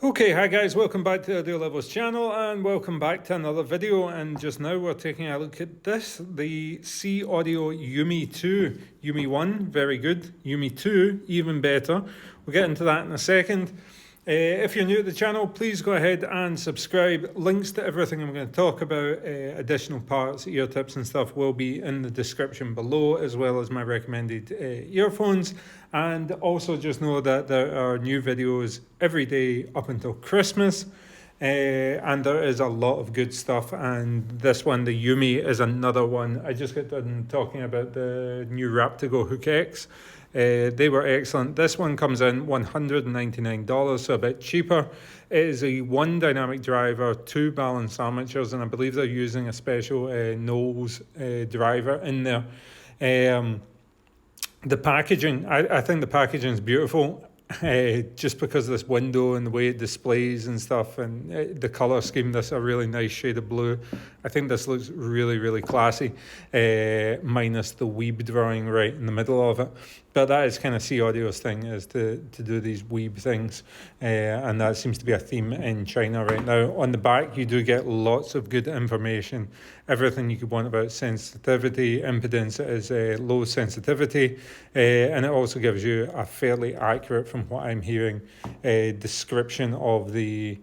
Okay, hi guys, welcome back to the Audio Levels channel and welcome back to another video. And just now we're taking a look at this, the SeeAudio Yume II. Yume 1, very good. Yume 2, even better. We'll get into that in a second. If you're new to the channel, please go ahead and subscribe. Links to everything I'm going to talk about, additional parts, ear tips and stuff will be in the description below, as well as my recommended earphones. And also just know that there are new videos every day up until Christmas. And there is a lot of good stuff, and this one, the Yume, is another one. I just got done talking about the new Raptigo Hook X. They were excellent. This one comes in $199, so a bit cheaper. It is a one dynamic driver, two balance armatures, and I believe they're using a special nose driver in there. The packaging, I think the packaging is beautiful. Just because of this window and the way it displays and stuff, and the color scheme, this a really nice shade of blue. I think this looks really, really classy, minus the weeb drawing right in the middle of it. But that is kind of SeeAudio's thing, is to do these weeb things, and that seems to be a theme in China right now. On the back, you do get lots of good information, everything you could want about sensitivity, impedance. It is low sensitivity, and it also gives you a fairly accurate, from what I'm hearing, description of the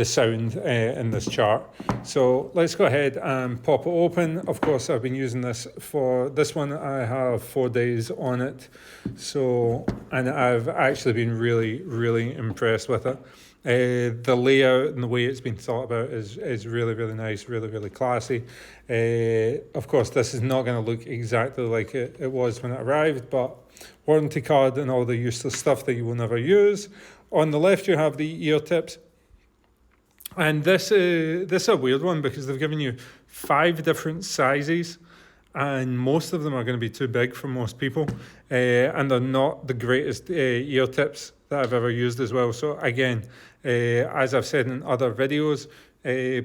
sound in this chart. So let's go ahead and pop it open. Of course, I've been using this for this one. I have 4 days on it, and I've actually been really impressed with it. The layout and the way it's been thought about is really nice, really classy. Of course, this is not going to look exactly like it was when it arrived, but warranty card and all the useless stuff that you will never use. On the left, you have the ear tips. And this is a weird one because they've given you 5 different sizes, and most of them are going to be too big for most people, and they're not the greatest ear tips that I've ever used as well. So again, as I've said in other videos,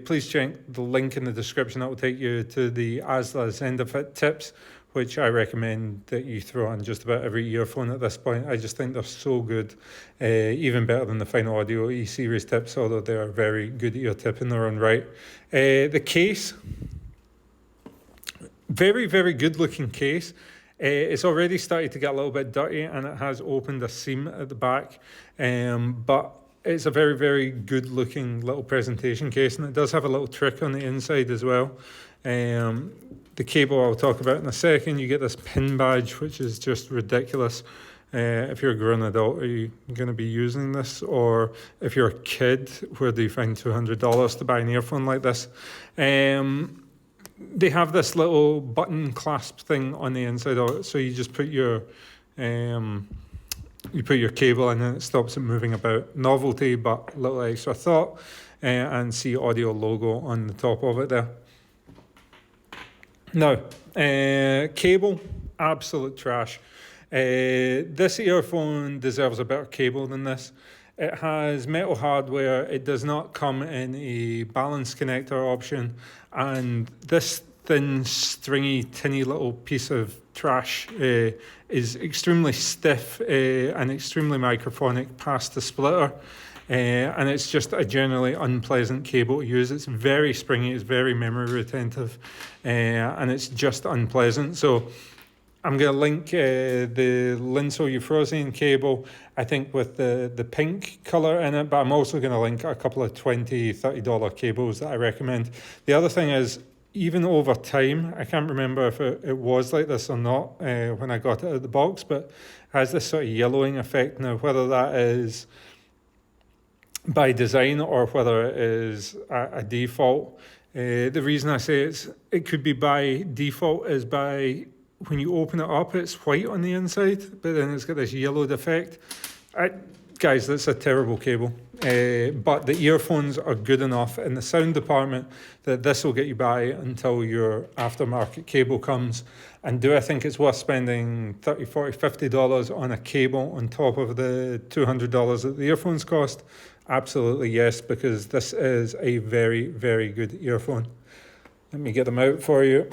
please check the link in the description. That will take you to the ASLA ZenderFit tips, which I recommend that you throw on just about every earphone at this point. I just think they're so good, even better than the Final Audio E-Series tips, although they are very good ear tip in their own right. The case, very good looking case. It's already started to get a little bit dirty, and it has opened a seam at the back, but it's a very good looking little presentation case, and it does have a little trick on the inside as well. The cable I'll talk about in a second. You get this pin badge, which is just ridiculous. If you're a grown adult, are you going to be using this? Or if you're a kid, where do you find $200 to buy an earphone like this? They have this little button clasp thing on the inside of it, so you just put your cable in and it stops it moving about. Novelty, but a little extra thought, and SeeAudio logo on the top of it there. Now, cable, absolute trash. This earphone deserves a better cable than this. It has metal hardware. It does not come in a balance connector option, and this thin, stringy, tinny little piece of trash is extremely stiff and extremely microphonic past the splitter. And it's just a generally unpleasant cable to use. It's very springy, it's very memory retentive, and it's just unpleasant. So I'm going to link the Linso Euphrosyne cable, I think with the pink colour in it, but I'm also going to link a couple of $20, $30 cables that I recommend. The other thing is, even over time, I can't remember if it was like this or not when I got it out of the box, but it has this sort of yellowing effect. Now, whether that is by design or whether it is a default. The reason I say it could be by default is by when you open it up, it's white on the inside, but then it's got this yellowed effect. Guys, that's a terrible cable. But the earphones are good enough in the sound department that this will get you by until your aftermarket cable comes. And do I think it's worth spending $30, $40, $50 on a cable on top of the $200 that the earphones cost? Absolutely yes, because this is a very good earphone. Let me get them out for you.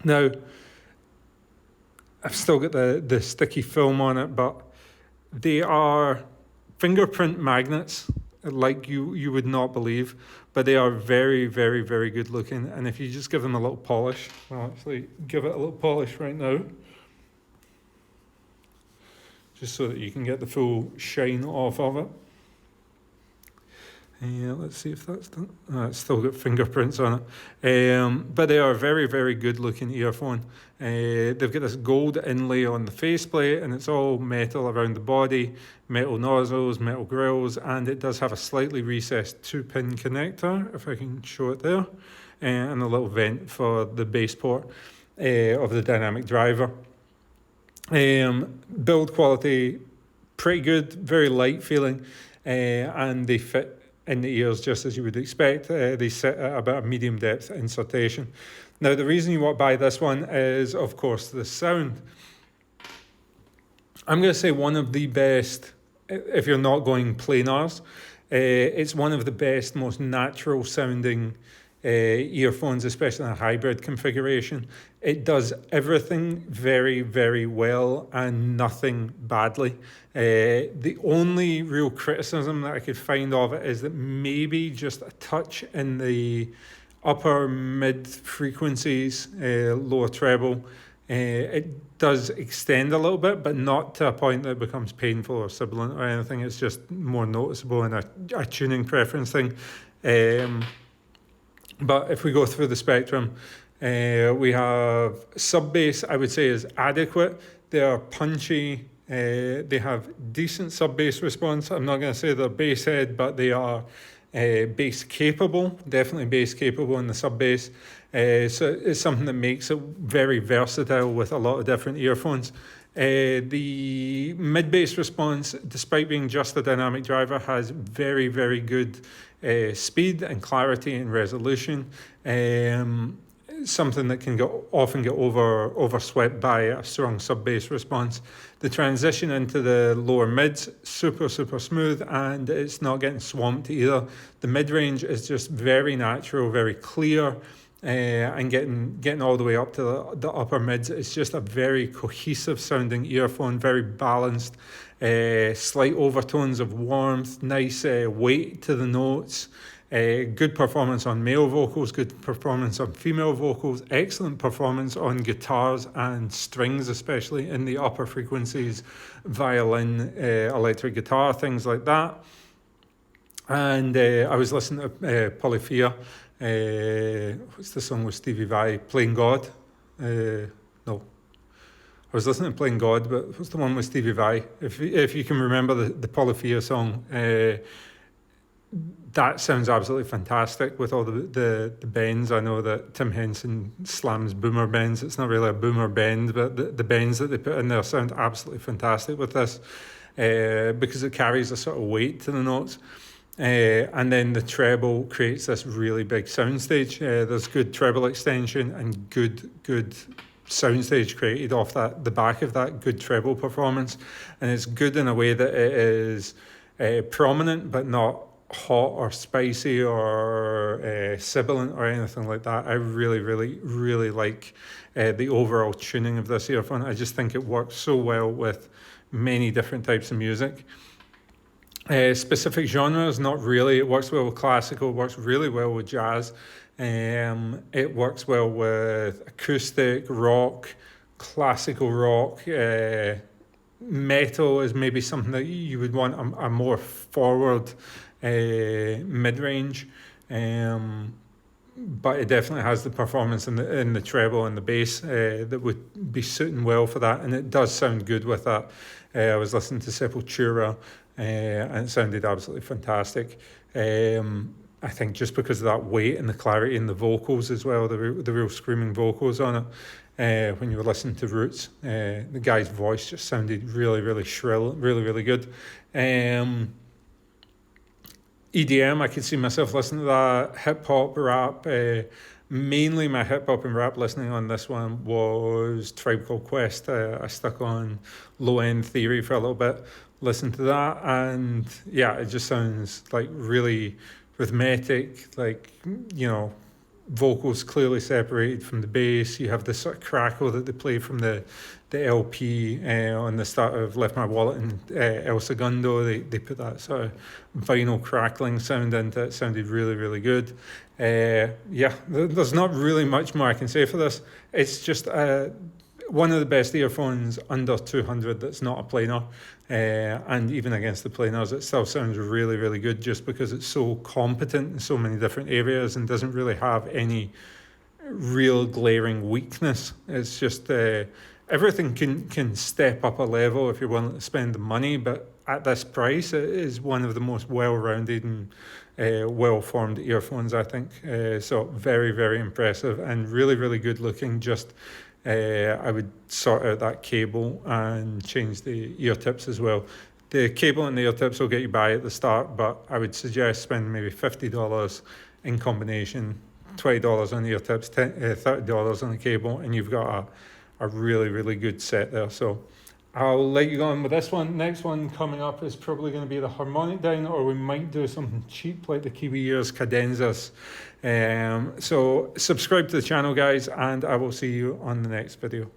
Now, I've still got the sticky film on it, but They are fingerprint magnets, like you would not believe, but they are very, very, very good looking. And if you just give them a little polish, I'll actually give it a little polish right now, just so that you can get the full shine off of it. Let's see if that's done. It's still got fingerprints on it. But they are a very, very good looking earphone. They've got this gold inlay on the faceplate, and it's all metal around the body, metal nozzles, metal grills, and it does have a slightly recessed 2-pin connector, if I can show it there, and a little vent for the bass port of the dynamic driver. Build quality, pretty good, very light feeling, and they fit in the ears just as you would expect. They sit at about a medium depth insertion. Now, the reason you want to buy this one is, of course, the sound. I'm going to say one of the best, if you're not going planars, it's one of the best, most natural sounding earphones, especially in a hybrid configuration. It does everything very, very well and nothing badly. The only real criticism that I could find of it is that maybe just a touch in the upper mid frequencies, lower treble. It does extend a little bit, but not to a point that it becomes painful or sibilant or anything. It's just more noticeable in a tuning preference thing. But if we go through the spectrum, we have sub-bass, I would say, is adequate. They are punchy. They have decent sub-bass response. I'm not going to say they're bass head, but they are bass capable, definitely bass capable in the sub-bass. So it's something that makes it very versatile with a lot of different earphones. The mid-bass response, despite being just a dynamic driver, has very, very good speed and clarity and resolution. Something that can often get overswept by a strong sub-bass response. The transition into the lower mids, super, super smooth, and it's not getting swamped either. The mid-range is just very natural, very clear, and getting all the way up to the upper mids. It's just a very cohesive sounding earphone, very balanced, slight overtones of warmth, nice weight to the notes. Good performance on male vocals, good performance on female vocals, excellent performance on guitars and strings, especially in the upper frequencies, violin, electric guitar, things like that. And I was listening to Polyphia. What's the song with Stevie Vai? Playing God? No. I was listening to Playing God, but what's the one with Stevie Vai? If you can remember the Polyphia song, that sounds absolutely fantastic with all the bends. I know that Tim Henson slams boomer bends. It's not really a boomer bend, but the bends that they put in there sound absolutely fantastic with this, because it carries a sort of weight to the notes. And then the treble creates this really big soundstage. There's good treble extension and good soundstage created off the back of that good treble performance. And it's good in a way that it is prominent but not hot or spicy or sibilant or anything like that. I really, really, really like the overall tuning of this earphone. I just think it works so well with many different types of music. Specific genres, not really. It works well with classical, it works really well with jazz. It works well with acoustic, rock, classical rock. Metal is maybe something that you would want a more forward mid-range. But it definitely has the performance in the treble and the bass that would be suiting well for that, and it does sound good with that. I was listening to Sepultura, and it sounded absolutely fantastic. I think just because of that weight and the clarity in the vocals as well, the real screaming vocals on it. When you were listening to Roots, the guy's voice just sounded really, really shrill, really, really good. EDM, I could see myself listening to that. Hip hop, rap. Mainly my hip hop and rap listening on this one was Tribe Called Quest. I stuck on Low End Theory for a little bit, listened to that, and yeah, it just sounds like really rhythmic, like, vocals clearly separated from the bass. You have this sort of crackle that they play from the LP on the start of Left My Wallet and El Segundo. They put that sort of vinyl crackling sound into it. It sounded really, really good. Yeah, there's not really much more I can say for this. It's just one of the best earphones under 200 that's not a planar. And even against the planars, it still sounds really, really good just because it's so competent in so many different areas and doesn't really have any real glaring weakness. It's just everything can step up a level if you're willing to spend the money, but at this price, it is one of the most well-rounded and well-formed earphones, I think. So very, very impressive and really, really good looking. Just I would sort out that cable and change the ear tips as well. The cable and the ear tips will get you by at the start, but I would suggest spending maybe $50 in combination, $20 on the ear tips, $30 on the cable, and you've got a really, really good set there. So I'll let you go on with this one. Next one coming up is probably going to be the harmonic down, or we might do something cheap like the Kiwi Ears Cadenzas. So subscribe to the channel, guys, and I will see you on the next video.